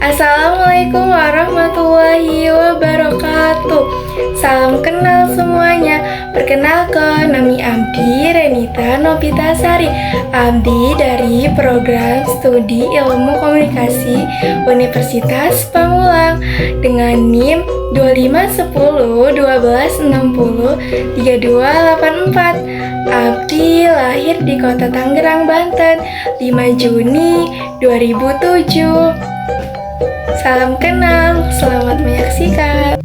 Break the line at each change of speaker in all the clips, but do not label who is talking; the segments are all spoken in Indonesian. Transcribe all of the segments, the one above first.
Assalamualaikum warahmatullahi wabarakatuh. Salam kenal semuanya. Perkenalkan, nami Abdi Renita Nopitasari. Abdi dari program studi ilmu komunikasi Universitas Pamulang dengan NIM 251012603284. Abdi lahir di kota Tangerang, Banten 5 Juni 2007. Salam kenal, selamat menyaksikan.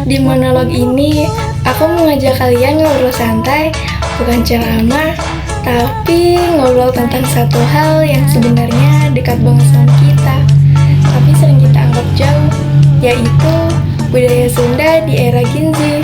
Di monolog ini, aku mengajak kalian ngobrol santai, bukan ceramah, tapi ngobrol tentang satu hal yang sebenarnya dekat banget sama kita, tapi sering kita anggap jauh, yaitu budaya Sunda di era Gen Z.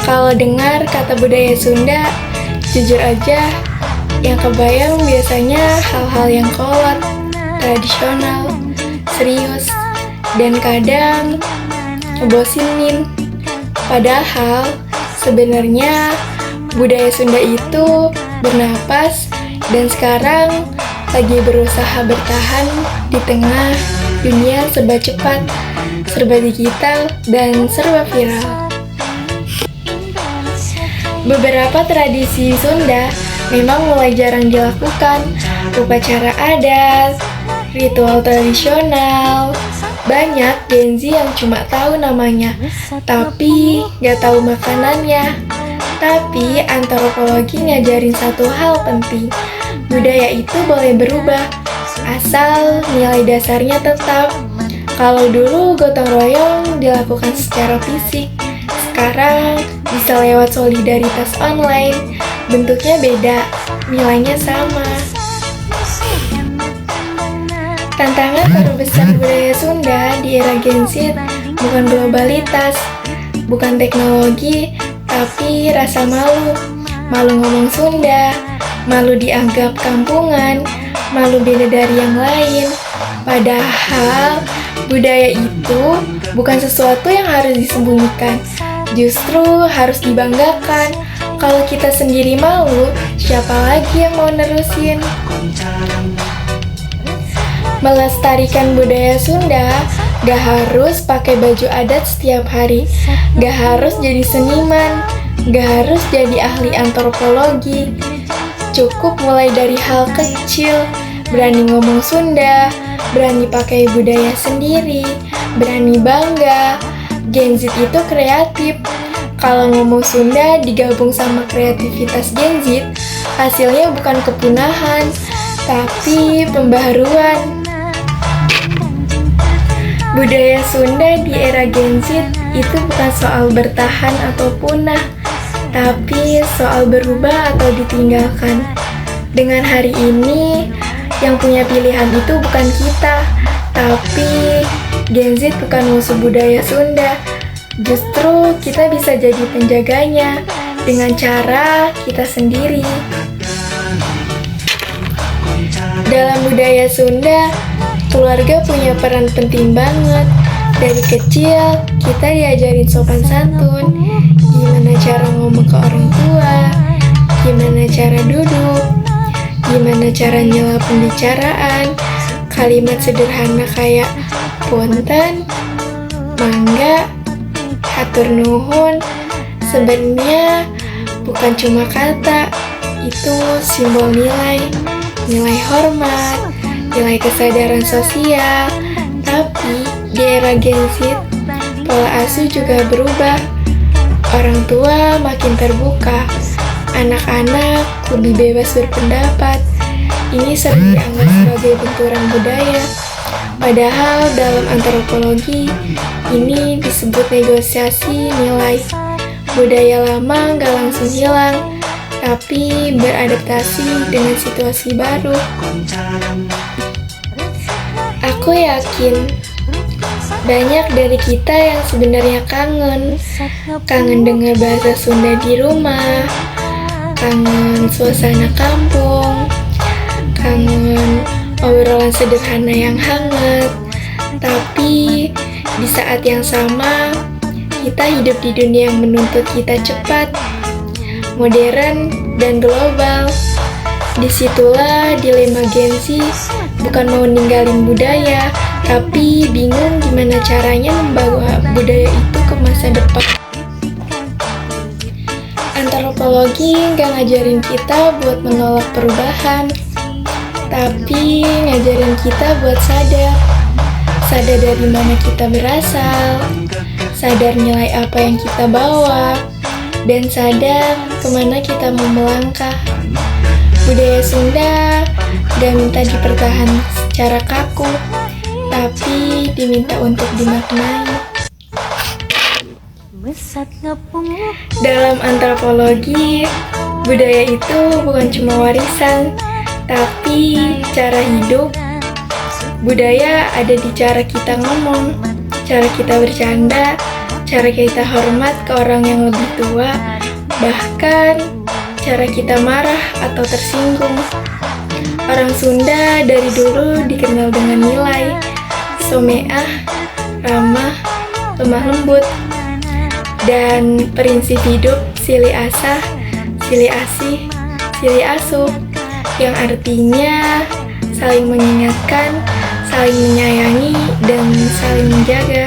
Kalau dengar kata budaya Sunda, jujur aja, yang kebayang biasanya hal-hal yang kolot, tradisional, serius, dan kadang ngebosinin. Padahal sebenarnya budaya Sunda itu bernapas dan sekarang lagi berusaha bertahan di tengah dunia serba cepat, serba digital, dan serba viral. Beberapa tradisi Sunda memang mulai jarang dilakukan, upacara adat, ritual tradisional. Banyak Gen Z yang cuma tahu namanya, tapi gak tahu makanannya. Tapi antropologi ngajarin satu hal penting, budaya itu boleh berubah, asal nilai dasarnya tetap. Kalau dulu gotong royong dilakukan secara fisik, sekarang bisa lewat solidaritas online. Bentuknya beda, nilainya sama. Tantangan terbesar budaya Sunda di era Gen Z bukan globalitas, bukan teknologi, tapi rasa malu. Malu ngomong Sunda, malu dianggap kampungan, malu beda dari yang lain. Padahal budaya itu bukan sesuatu yang harus disembunyikan, justru harus dibanggakan. Kalau kita sendiri malu, siapa lagi yang mau nerusin? Melestarikan budaya Sunda gak harus pakai baju adat setiap hari, gak harus jadi seniman, gak harus jadi ahli antropologi. Cukup mulai dari hal kecil, berani ngomong Sunda, berani pakai budaya sendiri, berani bangga. Gen Z itu kreatif. Kalau ngomong Sunda digabung sama kreativitas Gen Z, hasilnya bukan kepunahan, tapi pembaharuan. Budaya Sunda di era Gen Z itu bukan soal bertahan atau punah, tapi soal berubah atau ditinggalkan. Dengan hari ini, yang punya pilihan itu bukan kita, tapi Gen Z bukan musuh budaya Sunda. Justru kita bisa jadi penjaganya dengan cara kita sendiri. Dalam budaya Sunda, keluarga punya peran penting banget. Dari kecil, kita diajarin sopan santun, gimana cara ngomong ke orang tua, gimana cara duduk, gimana cara nyela pembicaraan, kalimat sederhana kayak punten, mangga, hatur nuhun. Sebenarnya bukan cuma kata, itu simbol nilai, nilai hormat, nilai kesadaran sosial. Tapi di era Gen Z, pola asuh juga berubah. Orang tua makin terbuka, anak-anak lebih bebas berpendapat. Ini sering dianggap sebagai benturan budaya. Padahal dalam antropologi, ini disebut negosiasi nilai. Budaya lama gak langsung hilang, tapi beradaptasi dengan situasi baru. Aku yakin banyak dari kita yang sebenarnya kangen dengar bahasa Sunda di rumah, kangen suasana kampung, kangen obrolan sederhana yang hangat. Tapi di saat yang sama, kita hidup di dunia yang menuntut kita cepat, modern, dan global. Disitulah dilema Gen Z bukan mau ninggalin budaya, tapi bingung gimana caranya membawa budaya itu ke masa depan. Antropologi nggak ngajarin kita buat menolak perubahan, tapi ngajarin kita buat sadar. Sadar dari mana kita berasal, sadar nilai apa yang kita bawa, dan sadar kemana kita mau melangkah. Budaya Sunda gak minta dipertahankan secara kaku, tapi diminta untuk dimaknai. Dalam antropologi, budaya itu bukan cuma warisan, tapi cara hidup. Budaya ada di cara kita ngomong, cara kita bercanda, cara kita hormat ke orang yang lebih tua, bahkan cara kita marah atau tersinggung. Orang Sunda dari dulu dikenal dengan nilai someah, ramah, lemah lembut, dan prinsip hidup silih asah, silih asih, silih asuh, yang artinya saling mengingatkan, saling menyayangi, dan saling menjaga.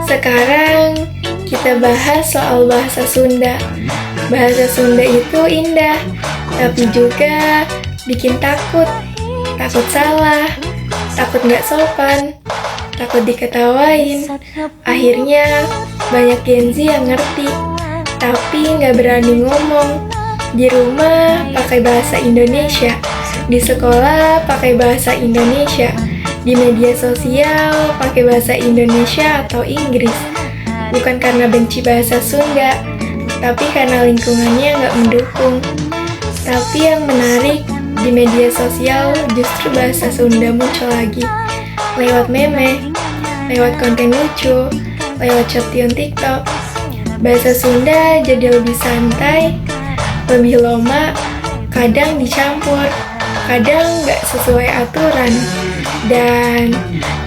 Sekarang kita bahas soal bahasa Sunda. Bahasa Sunda itu indah, tapi juga bikin takut. Takut salah, takut gak sopan, takut diketawain. Akhirnya banyak Gen Z yang ngerti, tapi gak berani ngomong. Di rumah pakai bahasa Indonesia, di sekolah pakai bahasa Indonesia, di media sosial pakai bahasa Indonesia atau Inggris. Bukan karena benci bahasa Sunda, tapi karena lingkungannya nggak mendukung. Tapi yang menarik, di media sosial justru bahasa Sunda muncul lagi. Lewat meme, lewat konten lucu, lewat cuplikan TikTok. Bahasa Sunda jadi lebih santai, lebih loma, kadang dicampur, kadang nggak sesuai aturan. Dan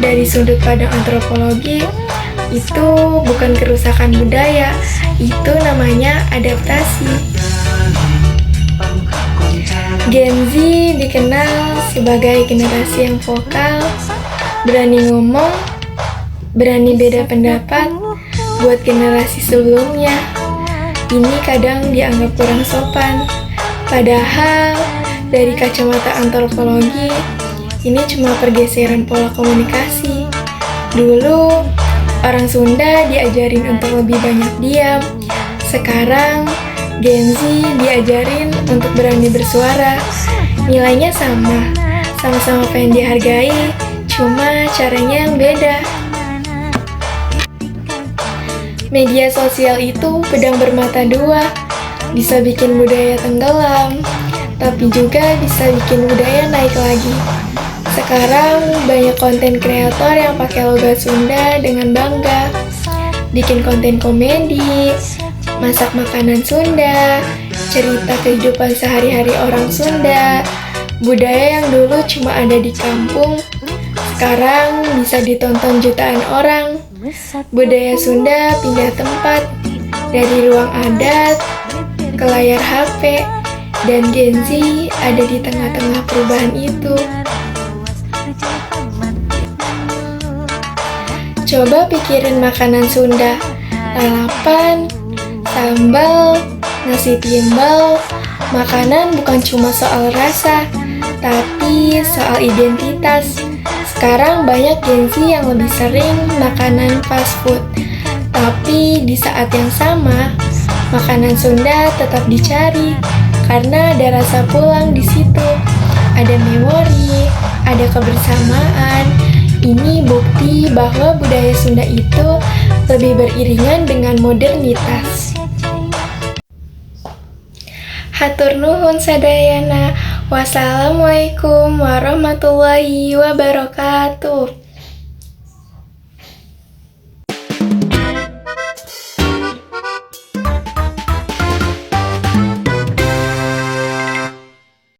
dari sudut pandang antropologi, itu bukan kerusakan budaya, itu namanya adaptasi. Gen Z dikenal sebagai generasi yang vokal, berani ngomong, berani beda pendapat. Buat generasi sebelumnya, ini kadang dianggap kurang sopan. Padahal dari kacamata antropologi, ini cuma pergeseran pola komunikasi. Dulu orang Sunda diajarin untuk lebih banyak diam. Sekarang Gen Z diajarin untuk berani bersuara. Nilainya sama-sama pengen dihargai, cuma caranya yang beda. Media sosial itu pedang bermata dua, bisa bikin budaya tenggelam, tapi juga bisa bikin budaya naik lagi. Sekarang banyak konten kreator yang pakai logo Sunda dengan bangga, bikin konten komedi, masak makanan Sunda, cerita kehidupan sehari-hari orang Sunda. Budaya yang dulu cuma ada di kampung, sekarang bisa ditonton jutaan orang. Budaya Sunda pindah tempat, dari ruang adat ke layar HP, dan Gen Z ada di tengah-tengah perubahan itu. Coba pikirin makanan Sunda, lalapan, sambal, nasi timbal. Makanan bukan cuma soal rasa, tapi soal identitas. Sekarang banyak Gen Z yang lebih sering makanan fast food, tapi di saat yang sama, makanan Sunda tetap dicari karena ada rasa pulang di situ. Ada memori, ada kebersamaan. Ini bukti bahwa budaya Sunda itu lebih beriringan dengan modernitas. Hatur nuhun sadayana. Wassalamualaikum warahmatullahi wabarakatuh.